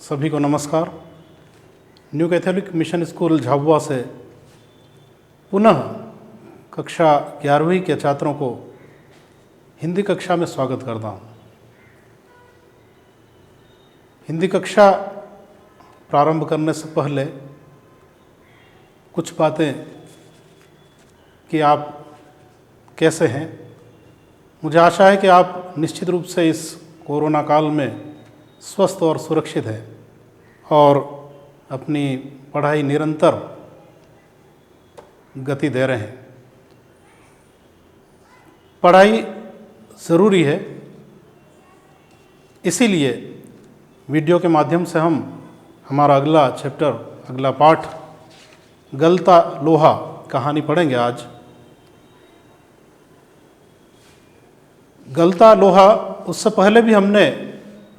सभी को नमस्कार। New Catholic mission school Jhabua से पुनः कक्षा 11वीं के छात्रों को हिंदी कक्षा में स्वागत करता हूँ। हिंदी कक्षा प्रारंभ करने से पहले कुछ बातें कि आप कैसे हैं। मुझे आशा है कि आप निश्चित रूप से इस कोरोना काल में स्वस्थ और सुरक्षित हैं और अपनी पढ़ाई निरंतर गति दे रहे हैं। पढ़ाई ज़रूरी है, इसीलिए वीडियो के माध्यम से हम हमारा अगला चैप्टर, अगला पाठ गलता लोहा कहानी पढ़ेंगे। आज गलता लोहा, उससे पहले भी हमने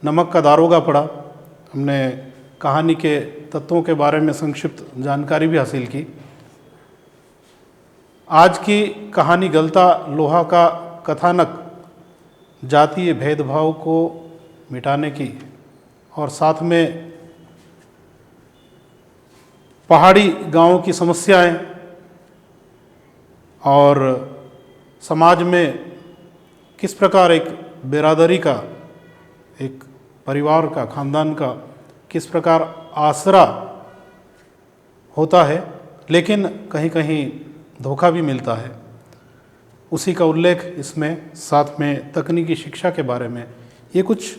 नमक का दारोगा पढ़ा। हमने कहानी के तत्वों के बारे में संक्षिप्त जानकारी भी हासिल की। आज की कहानी गलता लोहा का कथानक जातीय भेदभाव को मिटाने की और साथ में पहाड़ी गांवों की समस्याएं और समाज में किस प्रकार एक बिरादरी का, एक परिवार का, खानदान का किस प्रकार आसरा होता है, लेकिन कहीं कहीं धोखा भी मिलता है, उसी का उल्लेख इसमें, साथ में तकनीकी शिक्षा के बारे में, ये कुछ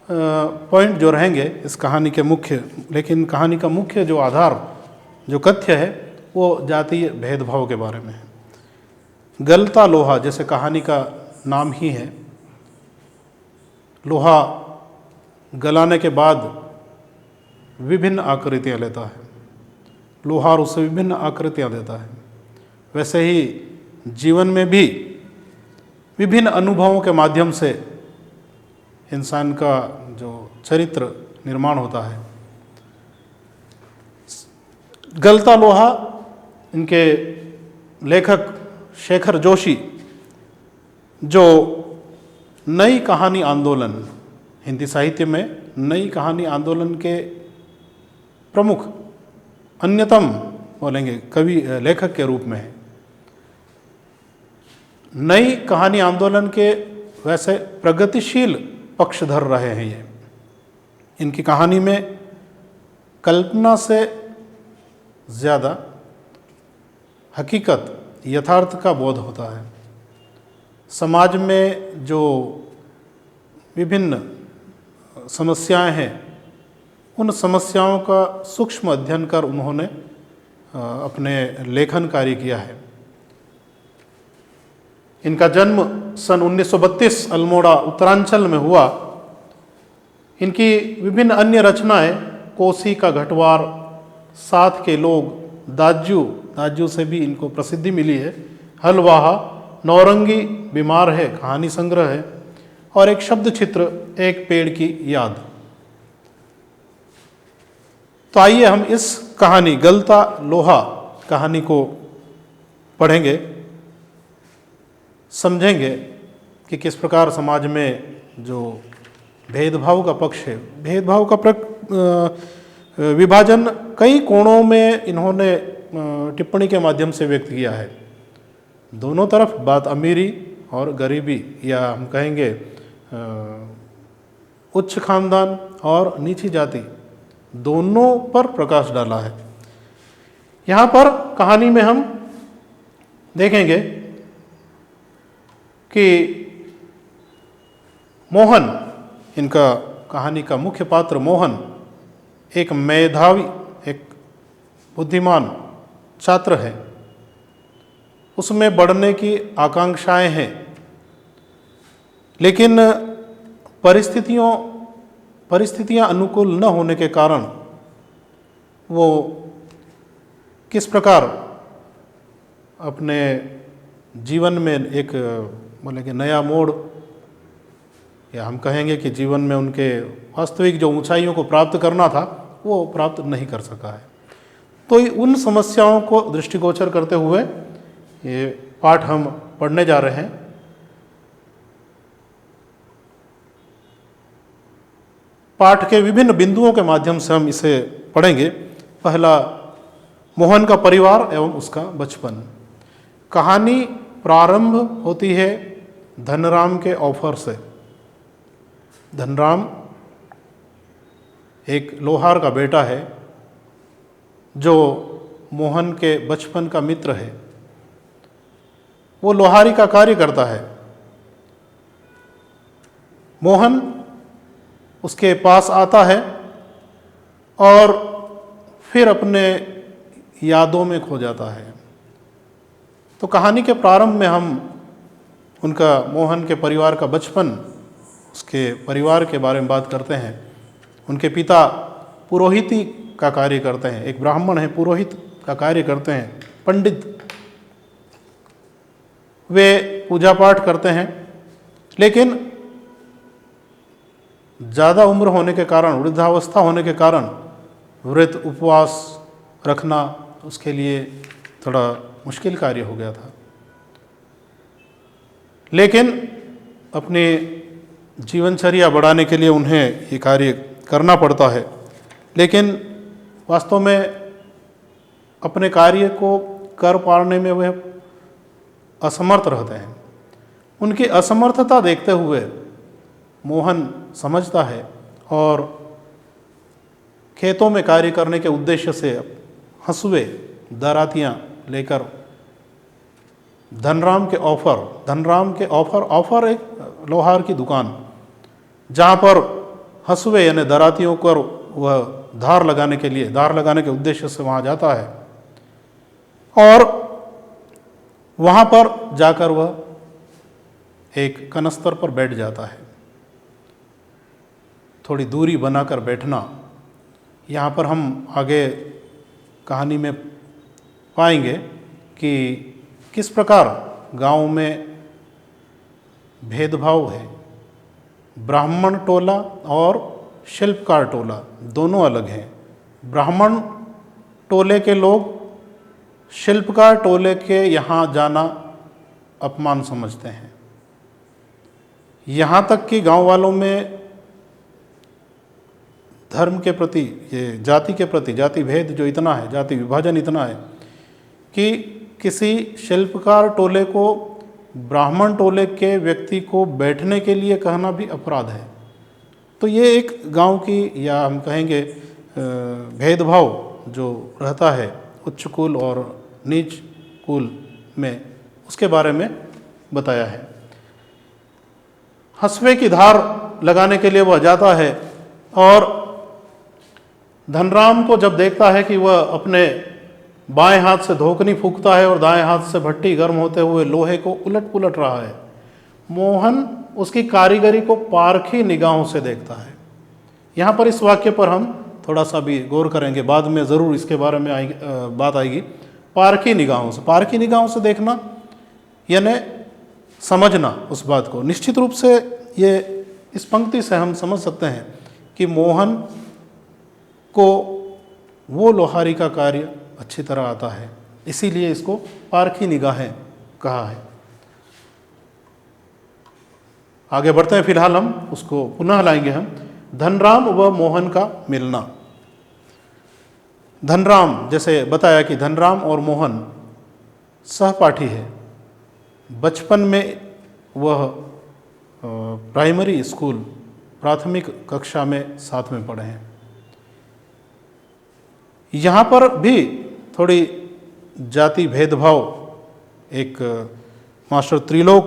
पॉइंट जो रहेंगे इस कहानी के मुख्य। लेकिन कहानी का मुख्य जो आधार, जो कथ्य है, वो जातीय भेदभाव के बारे में है। गलता लोहा, जैसे कहानी का नाम ही है, लोहा गलाने के बाद विभिन्न आकृतियाँ लेता है। लोहार उसे विभिन्न आकृतियाँ देता है। वैसे ही जीवन में भी विभिन्न अनुभवों के माध्यम से इंसान का जो चरित्र निर्माण होता है। गलता लोहा, इनके लेखक शेखर जोशी, जो नई कहानी आंदोलन, हिंदी साहित्य में नई कहानी आंदोलन के प्रमुख, अन्यतम बोलेंगे कवि, लेखक के रूप में है। नई कहानी आंदोलन के वैसे प्रगतिशील पक्षधर रहे हैं ये। इनकी कहानी में कल्पना से ज़्यादा हकीकत, यथार्थ का बोध होता है। समाज में जो विभिन्न समस्याएं हैं, उन समस्याओं का सूक्ष्म अध्ययन कर उन्होंने अपने लेखन कार्य किया है। इनका जन्म सन 1932 अल्मोड़ा उत्तरांचल में हुआ। इनकी विभिन्न अन्य रचनाएं, कोसी का घटवार, साथ के लोग, दाजू से भी इनको प्रसिद्धि मिली है, हलवाहा, नौरंगी, बीमार है, कहानी संग्रह है, और एक शब्द चित्र, एक पेड़ की याद। तो आइए हम इस कहानी गलता लोहा कहानी को पढ़ेंगे, समझेंगे कि किस प्रकार समाज में जो भेदभाव का पक्ष है, भेदभाव का विभाजन कई कोणों में इन्होंने टिप्पणी के माध्यम से व्यक्त किया है। दोनों तरफ बात अमीरी और गरीबी, या हम कहेंगे उच्च खानदान और नीची जाति, दोनों पर प्रकाश डाला है। यहाँ पर कहानी में हम देखेंगे कि मोहन, इनका कहानी का मुख्य पात्र मोहन, एक मेधावी, एक बुद्धिमान छात्र है। उसमें बढ़ने की आकांक्षाएं हैं, लेकिन परिस्थितियां अनुकूल न होने के कारण वो किस प्रकार अपने जीवन में एक बोलेंगे नया मोड़, या हम कहेंगे कि जीवन में उनके वास्तविक जो ऊंचाइयों को प्राप्त करना था, वो प्राप्त नहीं कर सका है। तो उन समस्याओं को दृष्टिगोचर करते हुए ये पाठ हम पढ़ने जा रहे हैं। पाठ के विभिन्न बिंदुओं के माध्यम से हम इसे पढ़ेंगे। पहला, मोहन का परिवार एवं उसका बचपन। कहानी प्रारंभ होती है धनराम के ऑफर से। धनराम एक लोहार का बेटा है जो मोहन के बचपन का मित्र है। वो लोहारी का कार्य करता है। मोहन उसके पास आता है और फिर अपने यादों में खो जाता है। तो कहानी के प्रारंभ में हम उनका, मोहन के परिवार का बचपन, उसके परिवार के बारे में बात करते हैं। उनके पिता पुरोहिती का कार्य करते हैं, एक ब्राह्मण है, पुरोहित का कार्य करते हैं, पंडित। वे पूजा पाठ करते हैं, लेकिन ज़्यादा उम्र होने के कारण, वृद्धावस्था होने के कारण व्रत उपवास रखना उसके लिए थोड़ा मुश्किल कार्य हो गया था। लेकिन अपनी जीवनचर्या बढ़ाने के लिए उन्हें ये कार्य करना पड़ता है। लेकिन वास्तव में अपने कार्य को कर पाने में वे असमर्थ रहते हैं। उनकी असमर्थता देखते हुए मोहन समझता है और खेतों में कार्य करने के उद्देश्य से हंसुए, दरातियाँ लेकर धनराम के ऑफर एक लोहार की दुकान, जहाँ पर हंसुए यानी दरातियों पर वह धार लगाने के उद्देश्य से वहाँ जाता है और वहाँ पर जाकर वह एक कनस्तर पर बैठ जाता है। थोड़ी दूरी बनाकर बैठना, यहाँ पर हम आगे कहानी में पाएंगे कि किस प्रकार गांव में भेदभाव है। ब्राह्मण टोला और शिल्पकार टोला दोनों अलग हैं। ब्राह्मण टोले के लोग शिल्पकार टोले के यहाँ जाना अपमान समझते हैं। यहाँ तक कि गांव वालों में धर्म के प्रति, ये जाति के प्रति, जाति भेद जो इतना है, जाति विभाजन इतना है कि किसी शिल्पकार टोले को ब्राह्मण टोले के व्यक्ति को बैठने के लिए कहना भी अपराध है। तो ये एक गांव की, या हम कहेंगे भेदभाव जो रहता है उच्च कुल और नीच कुल में, उसके बारे में बताया है। हंसुए की धार लगाने के लिए वह जाता है और धनराम को जब देखता है कि वह अपने बाएं हाथ से धोकनी फूंकता है और दाएं हाथ से भट्टी गर्म होते हुए लोहे को उलट पुलट रहा है, मोहन उसकी कारीगरी को पारखी निगाहों से देखता है। यहाँ पर इस वाक्य पर हम थोड़ा सा भी गौर करेंगे, बाद में ज़रूर इसके बारे में बात आएगी। पारखी निगाहों से देखना यानी समझना उस बात को। निश्चित रूप से ये इस पंक्ति से हम समझ सकते हैं कि मोहन को वो लोहारी का कार्य अच्छी तरह आता है, इसीलिए इसको पारखी निगाहें कहा है। आगे बढ़ते हैं, फिलहाल हम उसको पुनः लाएंगे। हम धनराम व मोहन का मिलना। धनराम, जैसे बताया कि धनराम और मोहन सहपाठी है। बचपन में वह प्राइमरी स्कूल, प्राथमिक कक्षा में साथ में पढ़े हैं। यहाँ पर भी थोड़ी जाति भेदभाव, एक मास्टर त्रिलोक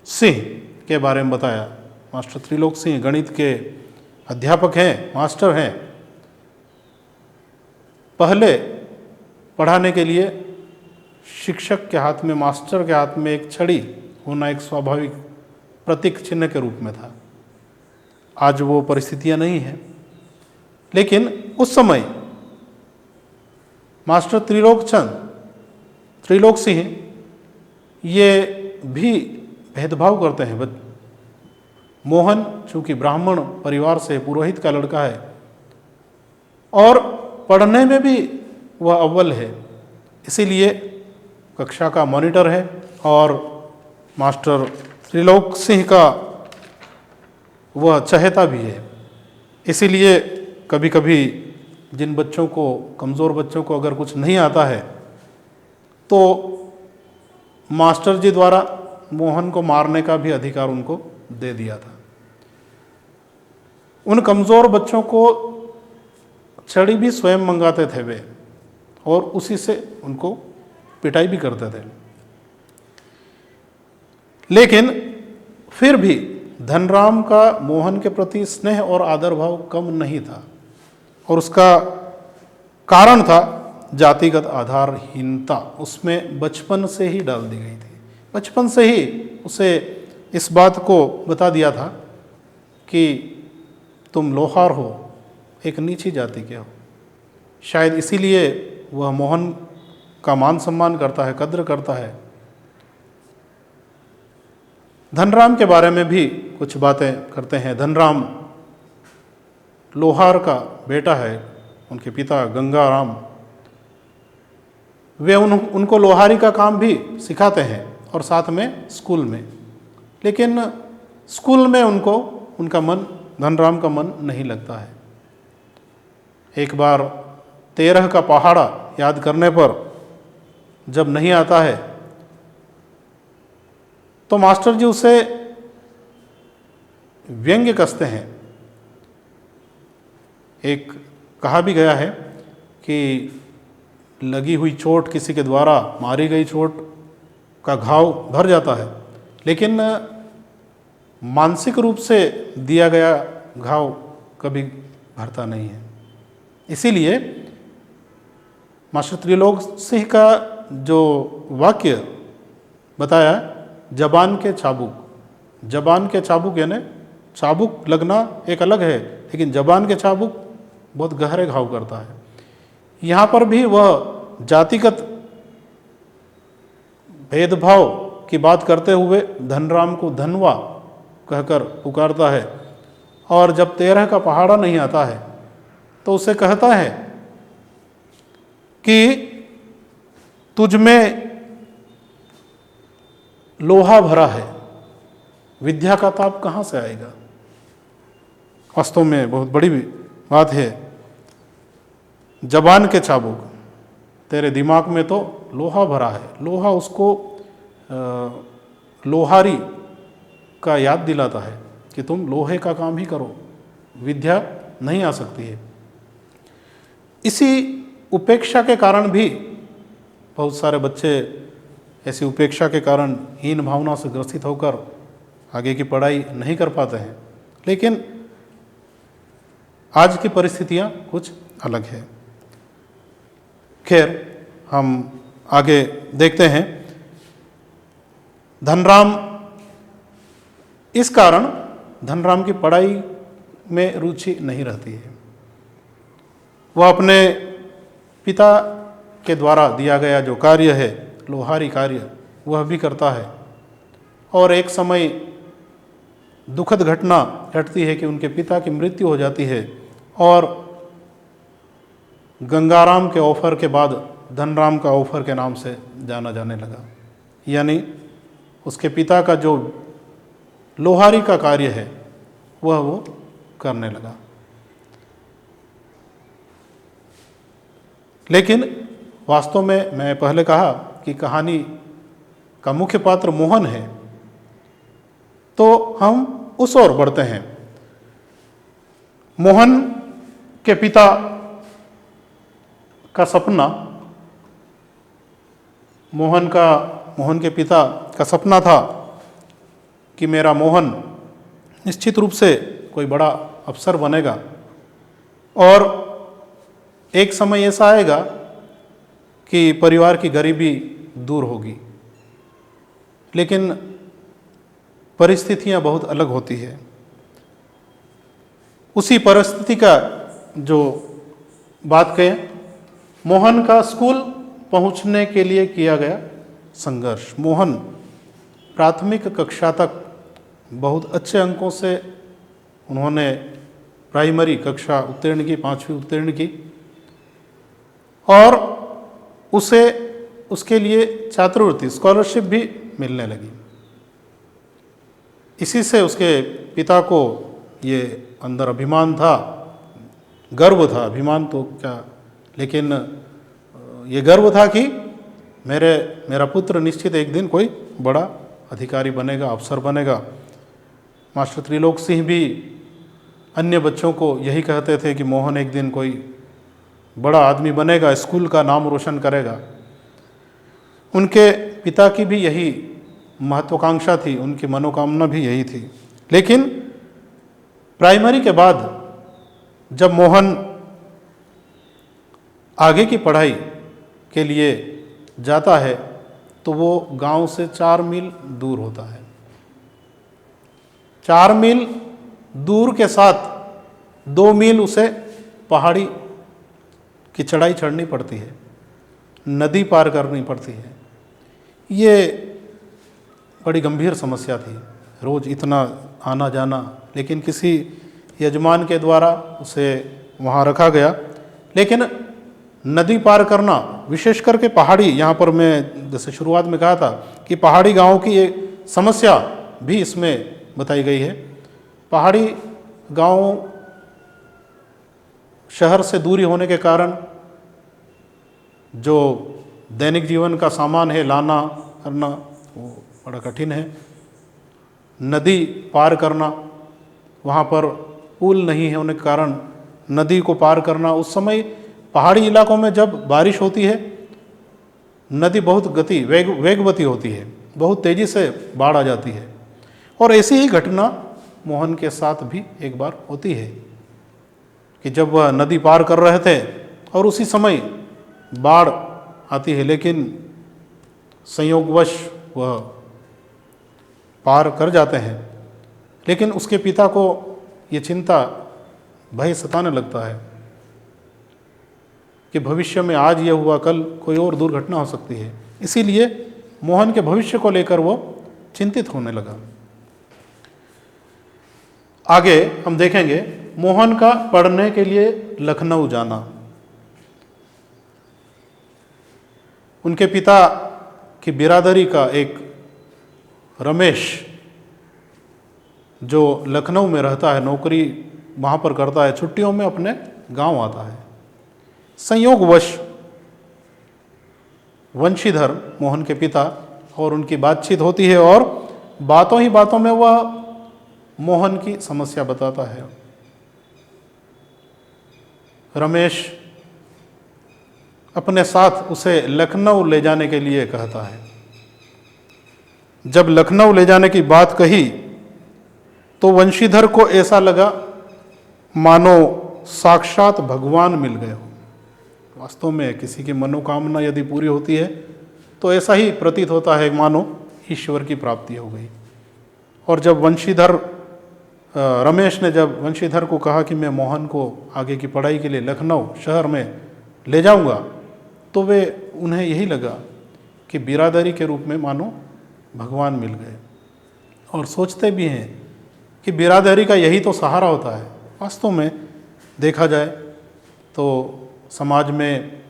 सिंह के बारे में बताया। मास्टर त्रिलोक सिंह गणित के अध्यापक हैं, मास्टर हैं। पहले पढ़ाने के लिए शिक्षक के हाथ में, मास्टर के हाथ में एक छड़ी होना एक स्वाभाविक प्रतीक चिन्ह के रूप में था। आज वो परिस्थितियां नहीं हैं, लेकिन उस समय मास्टर त्रिलोक सिंह ये भी भेदभाव करते हैं। मोहन चूँकि ब्राह्मण परिवार से, पुरोहित का लड़का है और पढ़ने में भी वह अव्वल है, इसीलिए कक्षा का मॉनिटर है और मास्टर त्रिलोक सिंह का वह चहेता भी है। इसीलिए कभी कभी जिन बच्चों को, कमज़ोर बच्चों को अगर कुछ नहीं आता है तो मास्टर जी द्वारा मोहन को मारने का भी अधिकार उनको दे दिया था। उन कमज़ोर बच्चों को छड़ी भी स्वयं मंगाते थे वे, और उसी से उनको पिटाई भी करते थे। लेकिन फिर भी धनराम का मोहन के प्रति स्नेह और आदर भाव कम नहीं था, और उसका कारण था जातिगत आधारहीनता। उसमें बचपन से ही डाल दी गई थी। बचपन से ही उसे इस बात को बता दिया था कि तुम लोहार हो, एक नीची जाति के हो। शायद इसीलिए वह मोहन का मान सम्मान करता है, कद्र करता है। धनराम के बारे में भी कुछ बातें करते हैं। धनराम लोहार का बेटा है, उनके पिता गंगाराम, वे उनको लोहारी का काम भी सिखाते हैं और साथ में स्कूल में। लेकिन स्कूल में उनका मन, धनराम का मन नहीं लगता है। एक बार 13 का पहाड़ा याद करने पर जब नहीं आता है तो मास्टर जी उसे व्यंग्य कसते हैं। एक कहा भी गया है कि लगी हुई चोट, किसी के द्वारा मारी गई चोट का घाव भर जाता है, लेकिन मानसिक रूप से दिया गया घाव कभी भरता नहीं है। इसीलिए मास्टर त्रिलोक सिंह का जो वाक्य बताया, जबान के चाबुक। जबान के चाबुक यानी चाबुक लगना एक अलग है, लेकिन जबान के चाबुक बहुत गहरे घाव करता है। यहाँ पर भी वह जातिगत भेदभाव की बात करते हुए धनराम को धनवा कहकर पुकारता है, और जब 13 का पहाड़ा नहीं आता है तो उसे कहता है कि तुझ में लोहा भरा है, विद्या का ताप कहाँ से आएगा। वास्तव में बहुत बड़ी बात है। जबान के चाबुक, तेरे दिमाग में तो लोहा भरा है। लोहा उसको लोहारी का याद दिलाता है कि तुम लोहे का काम ही करो, विद्या नहीं आ सकती है। इसी उपेक्षा के कारण भी बहुत सारे बच्चे ऐसी उपेक्षा के कारण हीन भावना से ग्रसित होकर आगे की पढ़ाई नहीं कर पाते हैं। लेकिन आज की परिस्थितियां कुछ अलग है। खैर, हम आगे देखते हैं। धनराम, इस कारण धनराम की पढ़ाई में रुचि नहीं रहती है। वह अपने पिता के द्वारा दिया गया जो कार्य है, लोहारी कार्य, वह भी करता है। और एक समय दुखद घटना घटती है कि उनके पिता की मृत्यु हो जाती है, और गंगाराम के ऑफर के बाद धनराम का ऑफर के नाम से जाना जाने लगा। यानी उसके पिता का जो लोहारी का कार्य है वह वो करने लगा। लेकिन वास्तव में मैं पहले कहा कि कहानी का मुख्य पात्र मोहन है, तो हम उस ओर बढ़ते हैं। मोहन के पिता का सपना, मोहन के पिता का सपना था कि मेरा मोहन निश्चित रूप से कोई बड़ा अफसर बनेगा, और एक समय ऐसा आएगा कि परिवार की गरीबी दूर होगी। लेकिन परिस्थितियां बहुत अलग होती है। उसी परिस्थिति का जो बात कहें, मोहन का स्कूल पहुंचने के लिए किया गया संघर्ष। मोहन प्राथमिक कक्षा तक बहुत अच्छे अंकों से उन्होंने प्राइमरी कक्षा उत्तीर्ण की, 5वीं उत्तीर्ण की, और उसे उसके लिए छात्रवृत्ति, स्कॉलरशिप भी मिलने लगी। इसी से उसके पिता को ये अंदर अभिमान था गर्व था, अभिमान तो क्या, लेकिन ये गर्व था कि मेरा पुत्र निश्चित एक दिन कोई बड़ा अधिकारी बनेगा, अफसर बनेगा। मास्टर त्रिलोक सिंह भी अन्य बच्चों को यही कहते थे कि मोहन एक दिन कोई बड़ा आदमी बनेगा, स्कूल का नाम रोशन करेगा। उनके पिता की भी यही महत्वाकांक्षा थी, उनकी मनोकामना भी यही थी। लेकिन प्राइमरी के बाद जब मोहन आगे की पढ़ाई के लिए जाता है तो वो गांव से 4 मील दूर होता है। 4 मील दूर के साथ 2 मील उसे पहाड़ी की चढ़ाई चढ़नी पड़ती है, नदी पार करनी पड़ती है। ये बड़ी गंभीर समस्या थी, रोज़ इतना आना जाना। लेकिन किसी यजमान के द्वारा उसे वहाँ रखा गया। लेकिन नदी पार करना, विशेष करके पहाड़ी, यहाँ पर मैं जैसे शुरुआत में कहा था कि पहाड़ी गांव की एक समस्या भी इसमें बताई गई है। पहाड़ी गांव शहर से दूरी होने के कारण जो दैनिक जीवन का सामान है लाना करना वो बड़ा कठिन है। नदी पार करना, वहाँ पर पुल नहीं होने के कारण नदी को पार करना, उस समय पहाड़ी इलाकों में जब बारिश होती है नदी बहुत वेगवती होती है, बहुत तेज़ी से बाढ़ आ जाती है। और ऐसी ही घटना मोहन के साथ भी एक बार होती है कि जब वह नदी पार कर रहे थे और उसी समय बाढ़ आती है, लेकिन संयोगवश वह पार कर जाते हैं। लेकिन उसके पिता को ये चिंता, भय सताने लगता है कि भविष्य में आज ये हुआ कल कोई और दुर्घटना हो सकती है। इसीलिए मोहन के भविष्य को लेकर वो चिंतित होने लगा। आगे हम देखेंगे मोहन का पढ़ने के लिए लखनऊ जाना। उनके पिता की बिरादरी का एक रमेश, जो लखनऊ में रहता है, नौकरी वहाँ पर करता है, छुट्टियों में अपने गांव आता है। संयोगवश वंशीधर मोहन के पिता और उनकी बातचीत होती है और बातों ही बातों में वह मोहन की समस्या बताता है। रमेश अपने साथ उसे लखनऊ ले जाने के लिए कहता है। जब लखनऊ ले जाने की बात कही तो वंशीधर को ऐसा लगा मानो साक्षात भगवान मिल गए हो। वास्तव में किसी की मनोकामना यदि पूरी होती है तो ऐसा ही प्रतीत होता है मानो ईश्वर की प्राप्ति हो गई। और जब रमेश ने जब वंशीधर को कहा कि मैं मोहन को आगे की पढ़ाई के लिए लखनऊ शहर में ले जाऊंगा, तो वे उन्हें यही लगा कि बिरादरी के रूप में मानो भगवान मिल गए। और सोचते भी हैं कि बिरादरी का यही तो सहारा होता है। वास्तव में देखा जाए तो समाज में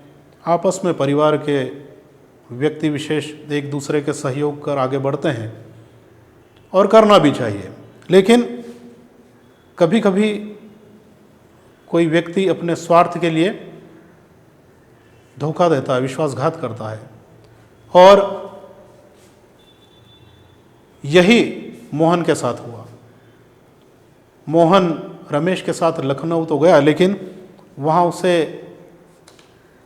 आपस में परिवार के व्यक्ति विशेष एक दूसरे के सहयोग कर आगे बढ़ते हैं और करना भी चाहिए। लेकिन कभी कभी कोई व्यक्ति अपने स्वार्थ के लिए धोखा देता है, विश्वासघात करता है। और यही मोहन के साथ हुआ। मोहन रमेश के साथ लखनऊ तो गया, लेकिन वहाँ उसे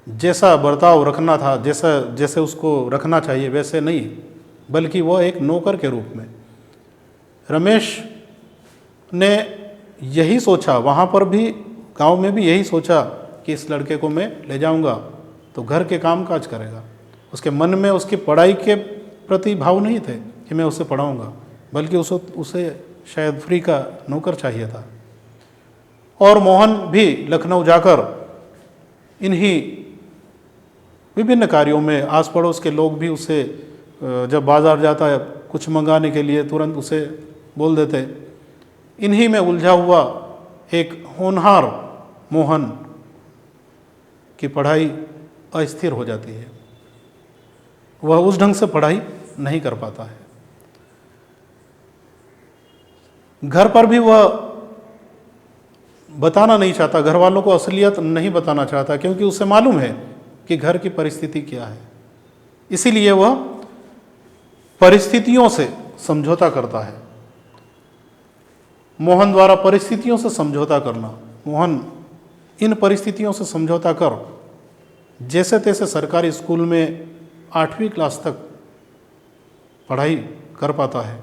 जैसा बर्ताव रखना था, जैसे उसको रखना चाहिए वैसे नहीं, बल्कि वह एक नौकर के रूप में। रमेश ने यही सोचा, वहाँ पर भी गांव में भी यही सोचा कि इस लड़के को मैं ले जाऊंगा तो घर के काम काज करेगा। उसके मन में उसकी पढ़ाई के प्रति भाव नहीं थे कि मैं उसे पढ़ाऊंगा, बल्कि उसे शायद फ्री का नौकर चाहिए था। और मोहन भी लखनऊ जाकर इन्हीं विभिन्न कार्यों में, आस पड़ोस के लोग भी उसे जब बाज़ार जाता है कुछ मंगाने के लिए तुरंत उसे बोल देते। इन्हीं में उलझा हुआ एक होनहार मोहन की पढ़ाई अस्थिर हो जाती है। वह उस ढंग से पढ़ाई नहीं कर पाता है। घर पर भी वह बताना नहीं चाहता, घर वालों को असलियत नहीं बताना चाहता, क्योंकि उसे मालूम है कि घर की परिस्थिति क्या है। इसीलिए वह परिस्थितियों से समझौता करता है। मोहन द्वारा परिस्थितियों से समझौता करना, मोहन इन परिस्थितियों से समझौता कर जैसे तैसे सरकारी स्कूल में 8वीं क्लास तक पढ़ाई कर पाता है।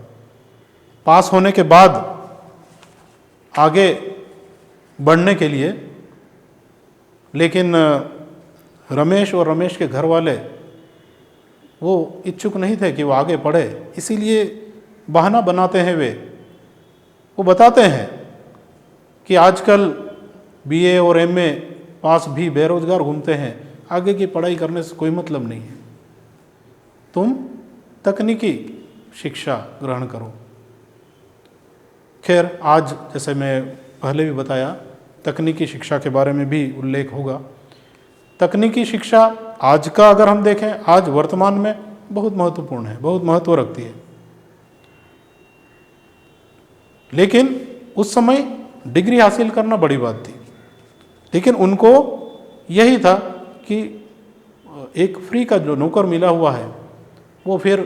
पास होने के बाद आगे बढ़ने के लिए, लेकिन रमेश और रमेश के घर वाले वो इच्छुक नहीं थे कि वो आगे पढ़े, इसीलिए बहाना बनाते हैं वो बताते हैं कि आजकल बीए और एमए पास भी बेरोजगार घूमते हैं, आगे की पढ़ाई करने से कोई मतलब नहीं है, तुम तकनीकी शिक्षा ग्रहण करो। खैर, आज जैसे मैं पहले भी बताया, तकनीकी शिक्षा के बारे में भी उल्लेख होगा। तकनीकी शिक्षा आज का अगर हम देखें, आज वर्तमान में बहुत महत्वपूर्ण है, बहुत महत्व रखती है। लेकिन उस समय डिग्री हासिल करना बड़ी बात थी, लेकिन उनको यही था कि एक फ्री का जो नौकर मिला हुआ है वो फिर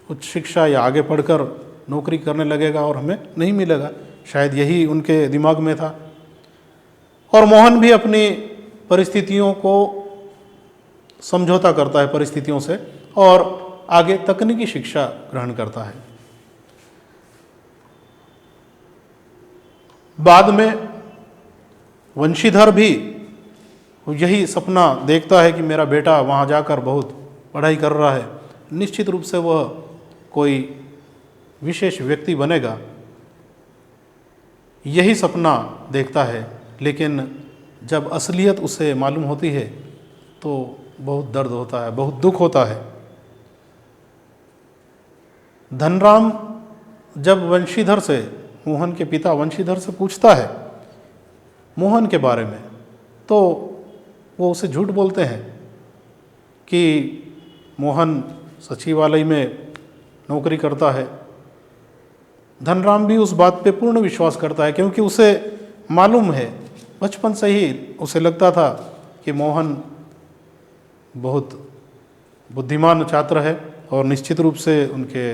उच्च शिक्षा या आगे पढ़कर नौकरी करने लगेगा और हमें नहीं मिलेगा, शायद यही उनके दिमाग में था। और मोहन भी अपनी परिस्थितियों को समझौता करता है परिस्थितियों से और आगे तकनीकी शिक्षा ग्रहण करता है। बाद में वंशीधर भी यही सपना देखता है कि मेरा बेटा वहाँ जाकर बहुत पढ़ाई कर रहा है, निश्चित रूप से वह कोई विशेष व्यक्ति बनेगा, यही सपना देखता है। लेकिन जब असलियत उसे मालूम होती है तो बहुत दर्द होता है, बहुत दुख होता है। धनराम जब वंशीधर से, मोहन के पिता वंशीधर से पूछता है मोहन के बारे में, तो वो उसे झूठ बोलते हैं कि मोहन सचिवालय में नौकरी करता है। धनराम भी उस बात पे पूर्ण विश्वास करता है, क्योंकि उसे मालूम है, बचपन से ही उसे लगता था कि मोहन बहुत बुद्धिमान छात्र है और निश्चित रूप से उनके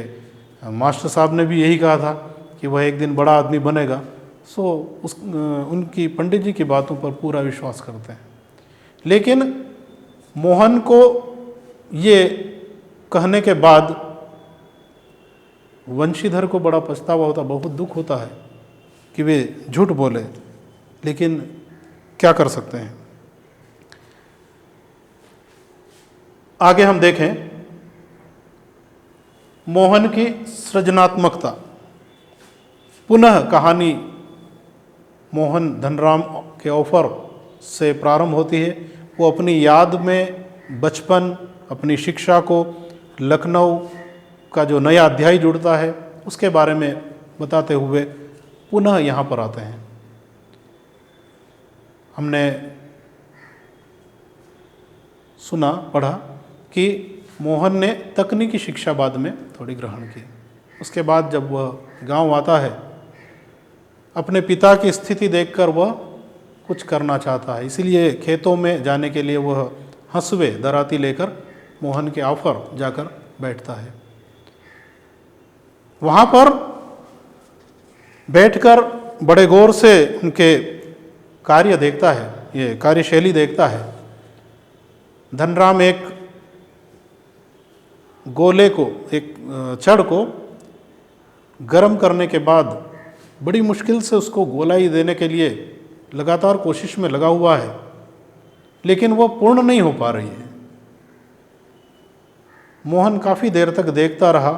मास्टर साहब ने भी यही कहा था कि वह एक दिन बड़ा आदमी बनेगा। सो उनकी पंडित जी की बातों पर पूरा विश्वास करते हैं। लेकिन मोहन को ये कहने के बाद वंशीधर को बड़ा पछतावा होता, बहुत दुख होता है कि वे झूठ बोले, लेकिन क्या कर सकते हैं। आगे हम देखें मोहन की सृजनात्मकता। पुनः कहानी मोहन धनराम के ऑफर से प्रारंभ होती है। वो अपनी याद में बचपन, अपनी शिक्षा को, लखनऊ का जो नया अध्याय जुड़ता है उसके बारे में बताते हुए पुनः यहाँ पर आते हैं। हमने सुना, पढ़ा कि मोहन ने तकनीकी शिक्षा बाद में थोड़ी ग्रहण की। उसके बाद जब वह गांव आता है, अपने पिता की स्थिति देखकर वह कुछ करना चाहता है, इसीलिए खेतों में जाने के लिए वह हंसुए दराती लेकर मोहन के ऑफर जाकर बैठता है। वहाँ पर बैठकर बड़े गौर से उनके कार्य देखता है, ये कार्यशैली देखता है। धनराम एक गोले को, एक छड़ को गर्म करने के बाद बड़ी मुश्किल से उसको गोलाई देने के लिए लगातार कोशिश में लगा हुआ है, लेकिन वो पूर्ण नहीं हो पा रही है। मोहन काफ़ी देर तक देखता रहा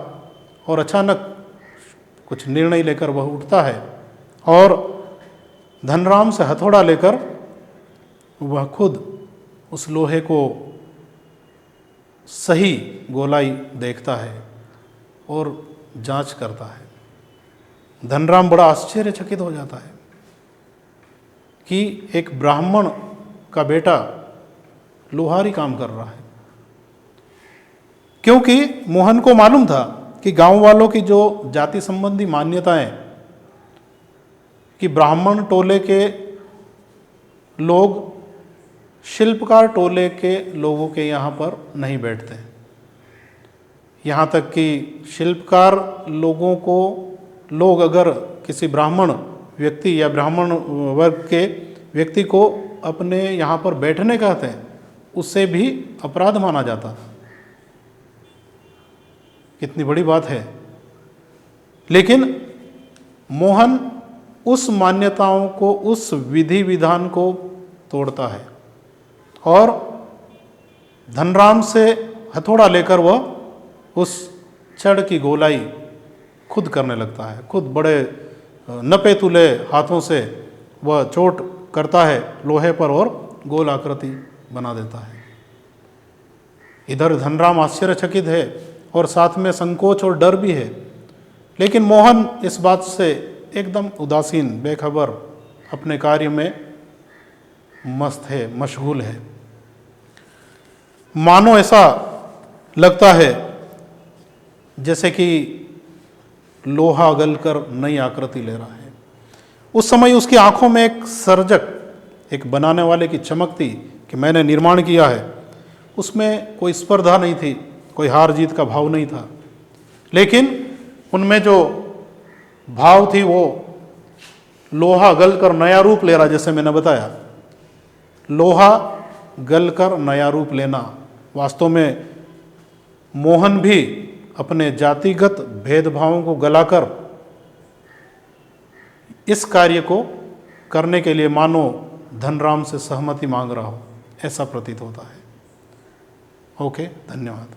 और अचानक कुछ निर्णय लेकर वह उठता है और धनराम से हथौड़ा लेकर वह खुद उस लोहे को सही गोलाई देखता है और जांच करता है। धनराम बड़ा आश्चर्यचकित हो जाता है कि एक ब्राह्मण का बेटा लोहारी काम कर रहा है, क्योंकि मोहन को मालूम था कि गांव वालों की जो जाति संबंधी मान्यताएं कि ब्राह्मण टोले के लोग शिल्पकार टोले के लोगों के यहाँ पर नहीं बैठते। यहाँ तक कि शिल्पकार लोगों को लोग अगर किसी ब्राह्मण व्यक्ति या ब्राह्मण वर्ग के व्यक्ति को अपने यहाँ पर बैठने कहते हैं, उससे भी अपराध माना जाता था। कितनी बड़ी बात है। लेकिन मोहन उस मान्यताओं को, उस विधि विधान को तोड़ता है और धनराम से हथौड़ा लेकर वह उस छड़ की गोलाई खुद करने लगता है। खुद बड़े नपे तुले हाथों से वह चोट करता है लोहे पर और गोल आकृति बना देता है। इधर धनराम आश्चर्यचकित है और साथ में संकोच और डर भी है, लेकिन मोहन इस बात से एकदम उदासीन, बेखबर, अपने कार्य में मस्त है, मशगूल है। मानो ऐसा लगता है जैसे कि लोहा गलकर नई आकृति ले रहा है। उस समय उसकी आंखों में एक सर्जक, एक बनाने वाले की चमक थी कि मैंने निर्माण किया है। उसमें कोई स्पर्धा नहीं थी, कोई हार जीत का भाव नहीं था, लेकिन उनमें जो भाव थी वो लोहा गलकर नया रूप ले रहा। जैसे मैंने बताया, लोहा गलकर नया रूप लेना। वास्तव में मोहन भी अपने जातिगत भेदभावों को गलाकर इस कार्य को करने के लिए मानो धनराम से सहमति मांग रहा हो, ऐसा प्रतीत होता है। ओके, धन्यवाद।